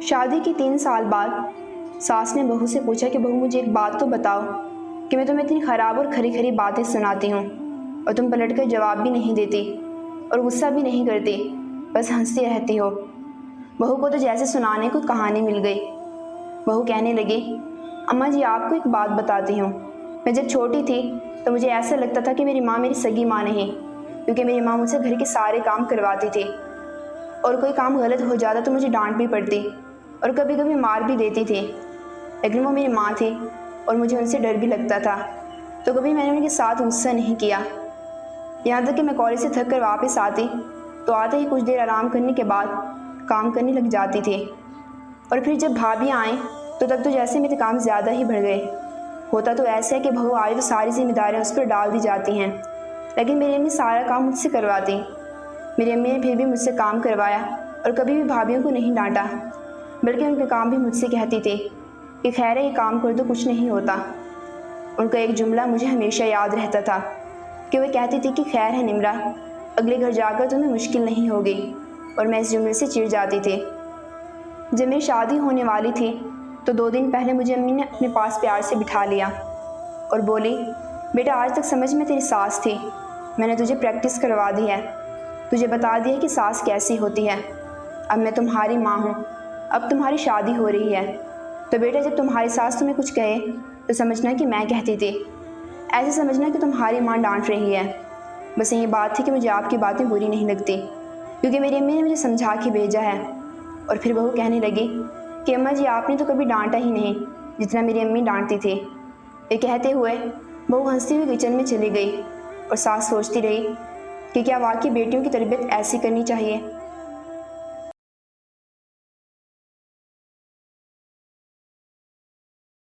شادی کی 3 سال بعد ساس نے بہو سے پوچھا کہ بہو مجھے ایک بات تو بتاؤ کہ میں تمہیں اتنی خراب اور کھری کھری باتیں سناتی ہوں اور تم پلٹ کر جواب بھی نہیں دیتی اور غصہ بھی نہیں کرتی، بس ہنستی رہتی ہو۔ بہو کو تو جیسے سنانے کو کہانی مل گئی۔ بہو کہنے لگی، اماں جی آپ کو ایک بات بتاتی ہوں، میں جب چھوٹی تھی تو مجھے ایسا لگتا تھا کہ میری ماں میری سگی ماں نہیں، کیونکہ میری ماں مجھ سے گھر کے سارے کام کرواتی تھی اور کوئی کام غلط ہو جاتا تو مجھے ڈانٹ بھی پڑتی اور کبھی کبھی مار بھی دیتی تھی، لیکن وہ میری ماں تھی اور مجھے ان سے ڈر بھی لگتا تھا، تو کبھی میں نے ان کے ساتھ غصہ نہیں کیا۔ یہاں تک کہ میں کالج سے تھک کر واپس آتی تو آتے ہی کچھ دیر آرام کرنے کے بعد کام کرنے لگ جاتی تھی، اور پھر جب بھابیاں آئیں تو تب تو جیسے میرے کام زیادہ ہی بڑھ گئے۔ ہوتا تو ایسا ہے کہ بہو آئی تو ساری ذمہ داریاں اس پر ڈال دی جاتی ہیں، لیکن میری امی سارا کام مجھ سے کرواتی۔ میری امی نے پھر بھی مجھ سے کام کروایا اور کبھی بھی بھابیوں کو نہیں ڈانٹا، بلکہ ان کے کام بھی مجھ سے کہتی تھی کہ خیر ہے یہ کام کر دو کچھ نہیں ہوتا۔ ان کا ایک جملہ مجھے ہمیشہ یاد رہتا تھا کہ وہ کہتی تھی کہ خیر ہے نمرا، اگلے گھر جا کر تمہیں مشکل نہیں ہوگی، اور میں اس جملے سے چڑ جاتی تھی۔ جب میری شادی ہونے والی تھی تو 2 دن پہلے مجھے امی نے اپنے پاس پیار سے بٹھا لیا اور بولی، بیٹا آج تک سمجھ میں تیری ساس تھی، میں نے تجھے پریکٹس کروا دی ہے، تجھے بتا دیا کہ ساس کیسی ہوتی ہے، اب میں تمہاری ماں ہوں، اب تمہاری شادی ہو رہی ہے، تو بیٹا جب تمہاری ساس تمہیں کچھ کہے تو سمجھنا کہ میں کہتی تھی، ایسے سمجھنا کہ تمہاری ماں ڈانٹ رہی ہے۔ بس یہی بات تھی کہ مجھے آپ کی باتیں بری نہیں لگتی، کیونکہ میری امی نے مجھے سمجھا کے بھیجا ہے۔ اور پھر بہو کہنے لگی کہ اماں جی آپ نے تو کبھی ڈانٹا ہی نہیں جتنا میری امی ڈانٹتی تھی۔ یہ کہتے ہوئے بہو ہنستی ہوئی کچن میں چلی گئی اور ساس سوچتی رہی کہ کیا واقعی بیٹیوں کی تربیت ایسی کرنی چاہیے۔